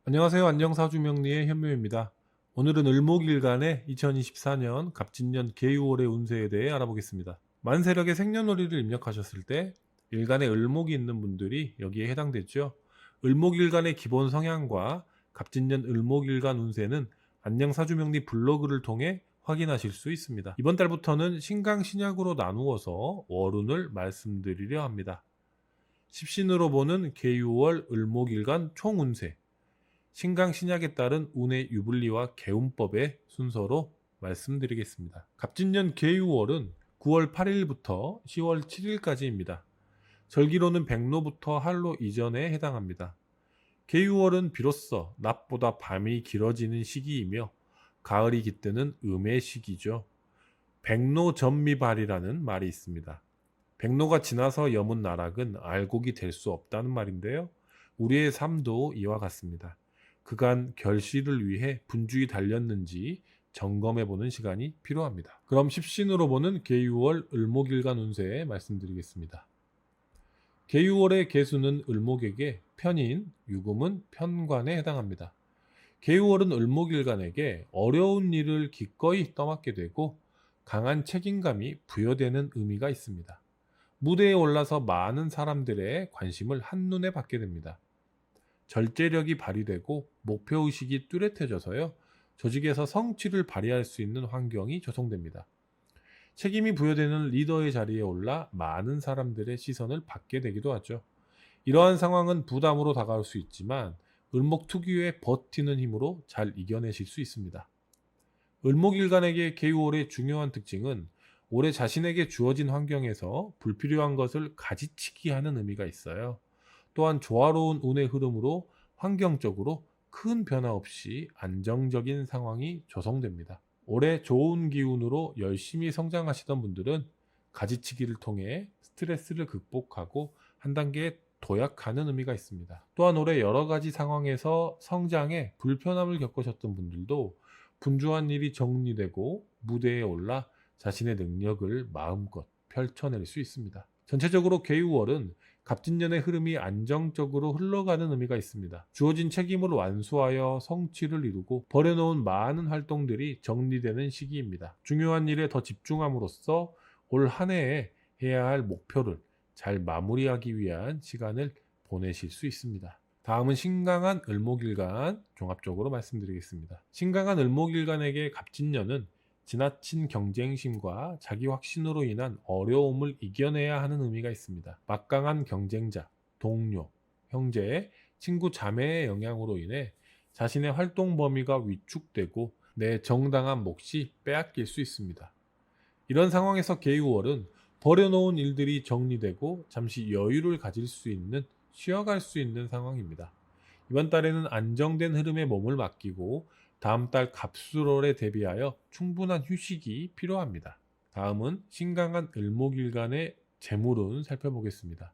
안녕하세요. 안녕사주명리의 현묘입니다. 오늘은 을목일간의 2024년 갑진년 개유월의 운세에 대해 알아보겠습니다. 만세력의 생년월일을 입력하셨을 때 일간에 을목이 있는 분들이 여기에 해당되죠. 을목일간의 기본 성향과 갑진년 을목일간 운세는 안녕사주명리 블로그를 통해 확인하실 수 있습니다. 이번 달부터는 신강신약으로 나누어서 월운을 말씀드리려 합니다. 십신으로 보는 개유월 을목일간 총운세, 신강 신약에 따른 운의 유불리와 개운법의 순서로 말씀드리겠습니다. 갑진년 개유월은 9월 8일부터 10월 7일까지입니다. 절기로는 백로부터 할로 이전에 해당합니다. 개유월은 비로소 낮보다 밤이 길어지는 시기이며 가을이 깃드는 음의 시기죠. 백로전미발이라는 말이 있습니다. 백로가 지나서 여문 나락은 알곡이 될 수 없다는 말인데요. 우리의 삶도 이와 같습니다. 그간 결실을 위해 분주히 달렸는지 점검해보는 시간이 필요합니다. 그럼 십신으로 보는 개유월 을목일간 운세 말씀드리겠습니다. 개유월의 개수는 을목에게 편인, 유금은 편관에 해당합니다. 개유월은 을목일간에게 어려운 일을 기꺼이 떠맡게 되고 강한 책임감이 부여되는 의미가 있습니다. 무대에 올라서 많은 사람들의 관심을 한눈에 받게 됩니다. 절제력이 발휘되고 목표의식이 뚜렷해져서요. 조직에서 성취를 발휘할 수 있는 환경이 조성됩니다. 책임이 부여되는 리더의 자리에 올라 많은 사람들의 시선을 받게 되기도 하죠. 이러한 상황은 부담으로 다가올 수 있지만 을목 특유의 버티는 힘으로 잘 이겨내실 수 있습니다. 을목일간에게 개유월의 중요한 특징은 올해 자신에게 주어진 환경에서 불필요한 것을 가지치기 하는 의미가 있어요. 또한 조화로운 운의 흐름으로 환경적으로 큰 변화 없이 안정적인 상황이 조성됩니다. 올해 좋은 기운으로 열심히 성장하시던 분들은 가지치기를 통해 스트레스를 극복하고 한 단계 도약하는 의미가 있습니다. 또한 올해 여러 가지 상황에서 성장에 불편함을 겪으셨던 분들도 분주한 일이 정리되고 무대에 올라 자신의 능력을 마음껏 펼쳐낼 수 있습니다. 전체적으로 개유월은 갑진년의 흐름이 안정적으로 흘러가는 의미가 있습니다. 주어진 책임을 완수하여 성취를 이루고 버려놓은 많은 활동들이 정리되는 시기입니다. 중요한 일에 더 집중함으로써 올 한 해에 해야 할 목표를 잘 마무리하기 위한 시간을 보내실 수 있습니다. 다음은 신강한 을목일간 종합적으로 말씀드리겠습니다. 신강한 을목일간에게 갑진년은 지나친 경쟁심과 자기 확신으로 인한 어려움을 이겨내야 하는 의미가 있습니다. 막강한 경쟁자, 동료, 형제, 친구, 자매의 영향으로 인해 자신의 활동 범위가 위축되고 내 정당한 몫이 빼앗길 수 있습니다. 이런 상황에서 개유월은 버려놓은 일들이 정리되고 잠시 여유를 가질 수 있는, 쉬어갈 수 있는 상황입니다. 이번 달에는 안정된 흐름에 몸을 맡기고 다음 달 갑술월에 대비하여 충분한 휴식이 필요합니다. 다음은 신강한 을목일간의 재물운 살펴보겠습니다.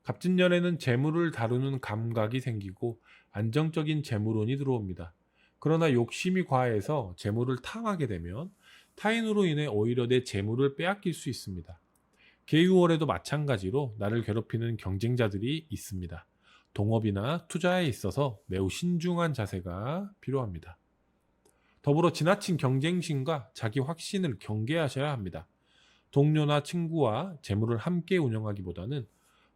갑진년에는 재물을 다루는 감각이 생기고 안정적인 재물운이 들어옵니다. 그러나 욕심이 과해서 재물을 탐하게 되면 타인으로 인해 오히려 내 재물을 빼앗길 수 있습니다. 개유월에도 마찬가지로 나를 괴롭히는 경쟁자들이 있습니다. 동업이나 투자에 있어서 매우 신중한 자세가 필요합니다. 더불어 지나친 경쟁심과 자기 확신을 경계하셔야 합니다. 동료나 친구와 재물을 함께 운영하기보다는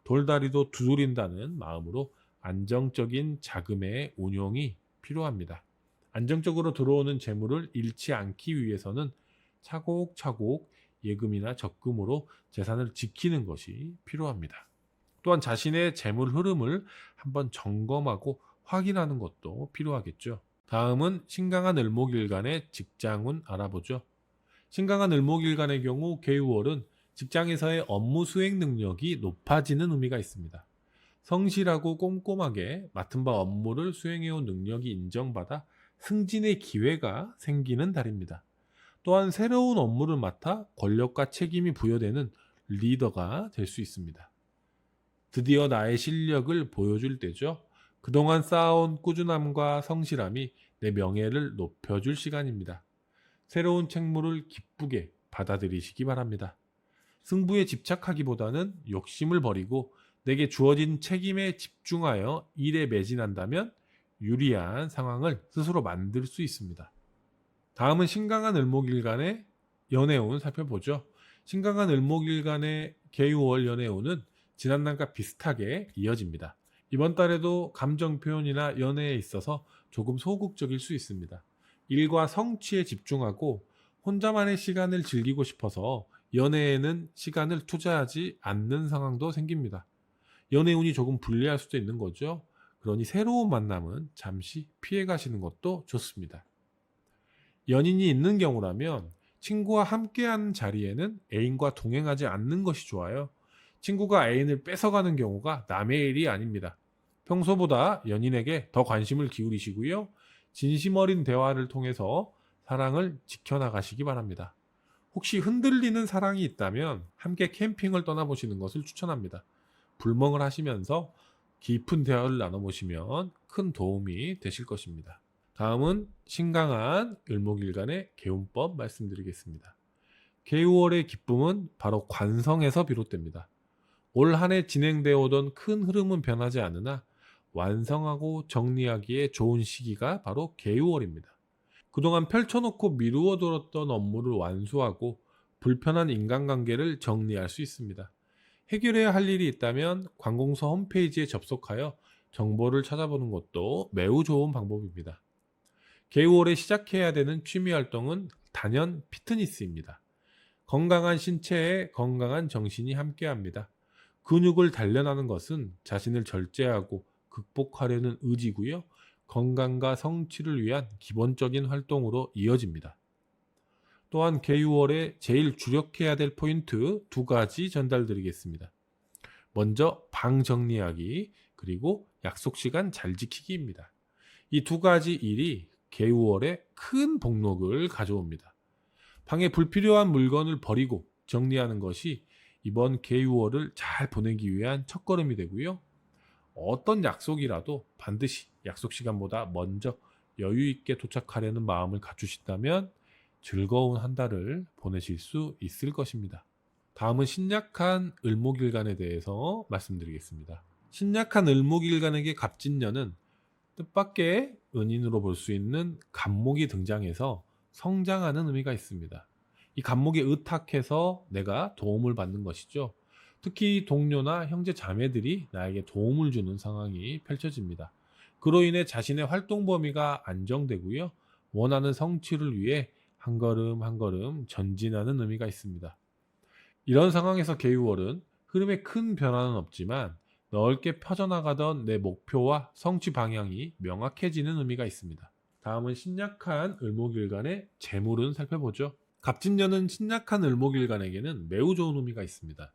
돌다리도 두드린다는 마음으로 안정적인 자금의 운용이 필요합니다. 안정적으로 들어오는 재물을 잃지 않기 위해서는 차곡차곡 예금이나 적금으로 재산을 지키는 것이 필요합니다. 또한 자신의 재물 흐름을 한번 점검하고 확인하는 것도 필요하겠죠. 다음은 신강한 을목일간의 직장운 알아보죠. 신강한 을목일간의 경우 개유월은 직장에서의 업무 수행 능력이 높아지는 의미가 있습니다. 성실하고 꼼꼼하게 맡은 바 업무를 수행해온 능력이 인정받아 승진의 기회가 생기는 달입니다. 또한 새로운 업무를 맡아 권력과 책임이 부여되는 리더가 될 수 있습니다. 드디어 나의 실력을 보여줄 때죠. 그동안 쌓아온 꾸준함과 성실함이 내 명예를 높여줄 시간입니다. 새로운 책무를 기쁘게 받아들이시기 바랍니다. 승부에 집착하기보다는 욕심을 버리고 내게 주어진 책임에 집중하여 일에 매진한다면 유리한 상황을 스스로 만들 수 있습니다. 다음은 신강한 을목일간의 연애운 살펴보죠. 신강한 을목일간의 개유월 연애운은 지난달과 비슷하게 이어집니다. 이번 달에도 감정 표현이나 연애에 있어서 조금 소극적일 수 있습니다. 일과 성취에 집중하고 혼자만의 시간을 즐기고 싶어서 연애에는 시간을 투자하지 않는 상황도 생깁니다. 연애운이 조금 불리할 수도 있는 거죠. 그러니 새로운 만남은 잠시 피해 가시는 것도 좋습니다. 연인이 있는 경우라면 친구와 함께하는 자리에는 애인과 동행하지 않는 것이 좋아요. 친구가 애인을 뺏어가는 경우가 남의 일이 아닙니다. 평소보다 연인에게 더 관심을 기울이시고요. 진심 어린 대화를 통해서 사랑을 지켜나가시기 바랍니다. 혹시 흔들리는 사랑이 있다면 함께 캠핑을 떠나보시는 것을 추천합니다. 불멍을 하시면서 깊은 대화를 나눠보시면 큰 도움이 되실 것입니다. 다음은 신강한 을목일간의 개운법 말씀드리겠습니다. 개유월의 기쁨은 바로 관성에서 비롯됩니다. 올 한 해 진행되어 오던 큰 흐름은 변하지 않으나 완성하고 정리하기에 좋은 시기가 바로 개유월입니다. 그동안 펼쳐놓고 미루어뒀던 업무를 완수하고 불편한 인간관계를 정리할 수 있습니다. 해결해야 할 일이 있다면 관공서 홈페이지에 접속하여 정보를 찾아보는 것도 매우 좋은 방법입니다. 개월에 시작해야 되는 취미 활동은 단연 피트니스입니다. 건강한 신체에 건강한 정신이 함께합니다. 근육을 단련하는 것은 자신을 절제하고 극복하려는 의지고요. 건강과 성취를 위한 기본적인 활동으로 이어집니다. 또한 개유월에 제일 주력해야 될 포인트 2가지 전달드리겠습니다. 먼저 방 정리하기, 그리고 약속 시간 잘 지키기입니다. 이 2가지 일이 개유월에 큰 복록을 가져옵니다. 방에 불필요한 물건을 버리고 정리하는 것이 이번 개유월을 잘 보내기 위한 첫걸음이 되고요. 어떤 약속이라도 반드시 약속 시간보다 먼저 여유 있게 도착하려는 마음을 갖추신다면 즐거운 한 달을 보내실 수 있을 것입니다. 다음은 신약한 을목일간에 대해서 말씀드리겠습니다. 신약한 을목일간에게 갑진년은 뜻밖의 은인으로 볼 수 있는 갑목이 등장해서 성장하는 의미가 있습니다. 이 갑목에 의탁해서 내가 도움을 받는 것이죠. 특히 동료나 형제 자매들이 나에게 도움을 주는 상황이 펼쳐집니다. 그로 인해 자신의 활동 범위가 안정되고요. 원하는 성취를 위해 한 걸음 한 걸음 전진하는 의미가 있습니다. 이런 상황에서 개유월은 흐름에 큰 변화는 없지만 넓게 펴져나가던 내 목표와 성취 방향이 명확해지는 의미가 있습니다. 다음은 신약한 을목일간의 재물은 살펴보죠. 갑진년은 신약한 을목일간에게는 매우 좋은 의미가 있습니다.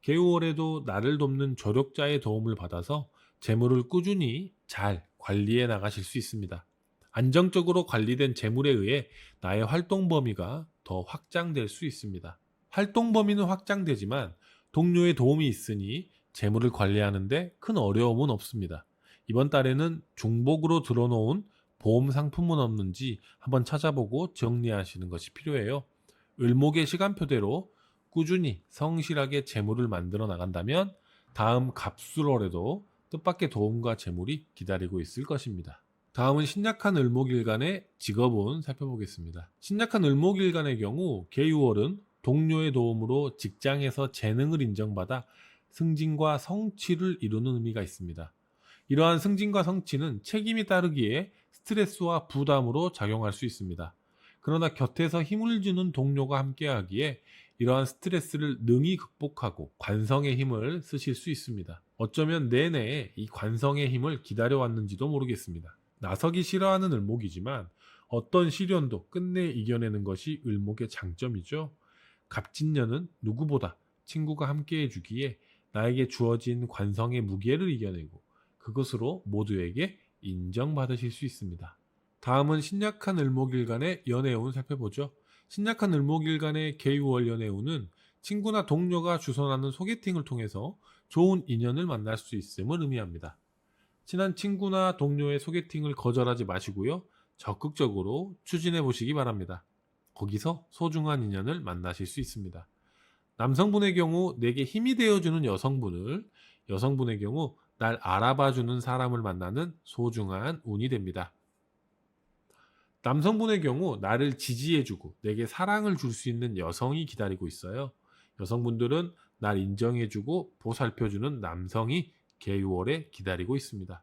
개유월에도 나를 돕는 조력자의 도움을 받아서 재물을 꾸준히 잘 관리해 나가실 수 있습니다. 안정적으로 관리된 재물에 의해 나의 활동 범위가 더 확장될 수 있습니다. 활동 범위는 확장되지만 동료의 도움이 있으니 재물을 관리하는데 큰 어려움은 없습니다. 이번 달에는 중복으로 들어놓은 보험 상품은 없는지 한번 찾아보고 정리하시는 것이 필요해요. 을목의 시간표대로 꾸준히 성실하게 재물을 만들어 나간다면 다음 갑술월에도 뜻밖의 도움과 재물이 기다리고 있을 것입니다. 다음은 신약한 을목일간의 직업운 살펴보겠습니다. 신약한 을목일간의 경우 개유월은 동료의 도움으로 직장에서 재능을 인정받아 승진과 성취를 이루는 의미가 있습니다. 이러한 승진과 성취는 책임이 따르기에 스트레스와 부담으로 작용할 수 있습니다. 그러나 곁에서 힘을 주는 동료가 함께하기에 이러한 스트레스를 능히 극복하고 관성의 힘을 쓰실 수 있습니다. 어쩌면 내내 이 관성의 힘을 기다려왔는지도 모르겠습니다. 나서기 싫어하는 을목이지만 어떤 시련도 끝내 이겨내는 것이 을목의 장점이죠. 갑진년은 누구보다 친구가 함께해 주기에 나에게 주어진 관성의 무게를 이겨내고 그것으로 모두에게 인정받으실 수 있습니다. 다음은 신약한 을목일간의 연애운 살펴보죠. 신약한 을목일간의 개유월 연애운은 친구나 동료가 주선하는 소개팅을 통해서 좋은 인연을 만날 수 있음을 의미합니다. 친한 친구나 동료의 소개팅을 거절하지 마시고요. 적극적으로 추진해 보시기 바랍니다. 거기서 소중한 인연을 만나실 수 있습니다. 남성분의 경우 내게 힘이 되어주는 여성분을, 여성분의 경우 날 알아봐주는 사람을 만나는 소중한 운이 됩니다. 남성분의 경우 나를 지지해주고 내게 사랑을 줄 수 있는 여성이 기다리고 있어요. 여성분들은 날 인정해주고 보살펴주는 남성이 개유월에 기다리고 있습니다.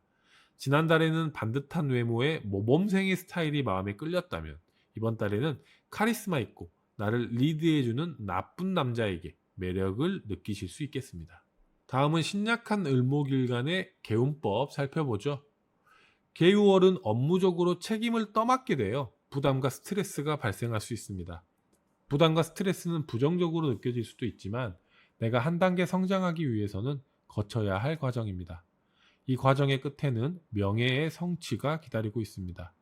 지난달에는 반듯한 외모의 모범생의 스타일이 마음에 끌렸다면 이번 달에는 카리스마 있고 나를 리드해주는 나쁜 남자에게 매력을 느끼실 수 있겠습니다. 다음은 신약한 을목일간의 개운법 살펴보죠. 개유월은 업무적으로 책임을 떠맡게 되어 부담과 스트레스가 발생할 수 있습니다. 부담과 스트레스는 부정적으로 느껴질 수도 있지만 내가 한 단계 성장하기 위해서는 거쳐야 할 과정입니다. 이 과정의 끝에는 명예의 성취가 기다리고 있습니다.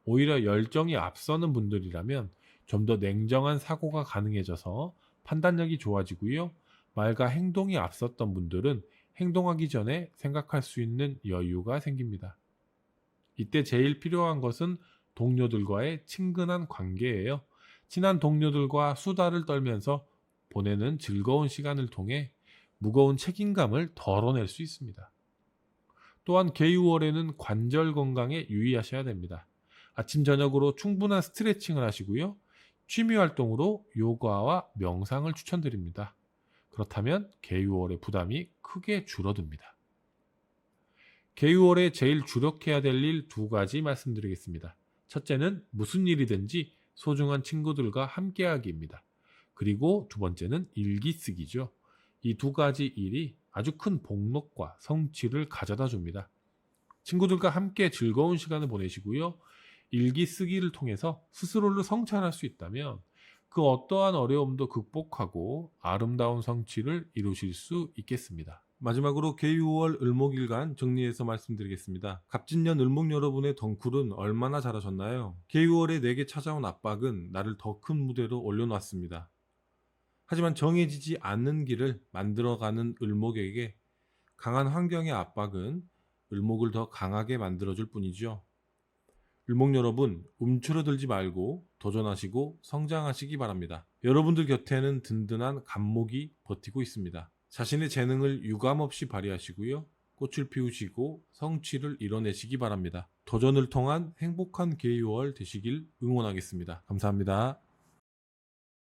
오히려 열정이 앞서는 분들이라면 좀 더 냉정한 사고가 가능해져서 판단력이 좋아지고요. 말과 행동이 앞섰던 분들은 행동하기 전에 생각할 수 있는 여유가 생깁니다. 이때 제일 필요한 것은 동료들과의 친근한 관계예요. 친한 동료들과 수다를 떨면서 보내는 즐거운 시간을 통해 무거운 책임감을 덜어낼 수 있습니다. 또한 개유월에는 관절 건강에 유의하셔야 됩니다. 아침 저녁으로 충분한 스트레칭을 하시고요. 취미 활동으로 요가와 명상을 추천드립니다. 그렇다면 개유월의 부담이 크게 줄어듭니다. 개유월에 제일 주력해야 될 일 두 가지 말씀드리겠습니다. 첫째는 무슨 일이든지 소중한 친구들과 함께하기입니다. 그리고 두 번째는 일기 쓰기죠. 이 두 가지 일이 아주 큰 복록과 성취를 가져다 줍니다. 친구들과 함께 즐거운 시간을 보내시고요. 일기 쓰기를 통해서 스스로를 성찰할 수 있다면 그 어떠한 어려움도 극복하고 아름다운 성취를 이루실 수 있겠습니다. 마지막으로 개유월 을목일간 정리해서 말씀드리겠습니다. 갑진년 을목 여러분의 덩쿨은 얼마나 잘하셨나요? 개유월에 내게 찾아온 압박은 나를 더 큰 무대로 올려놨습니다. 하지만 정해지지 않는 길을 만들어가는 을목에게 강한 환경의 압박은 을목을 더 강하게 만들어줄 뿐이죠. 을목 여러분, 움츠러들지 말고 도전하시고 성장하시기 바랍니다. 여러분들 곁에는 든든한 감목이 버티고 있습니다. 자신의 재능을 유감없이 발휘하시고요. 꽃을 피우시고 성취를 이뤄내시기 바랍니다. 도전을 통한 행복한 개유월 되시길 응원하겠습니다. 감사합니다.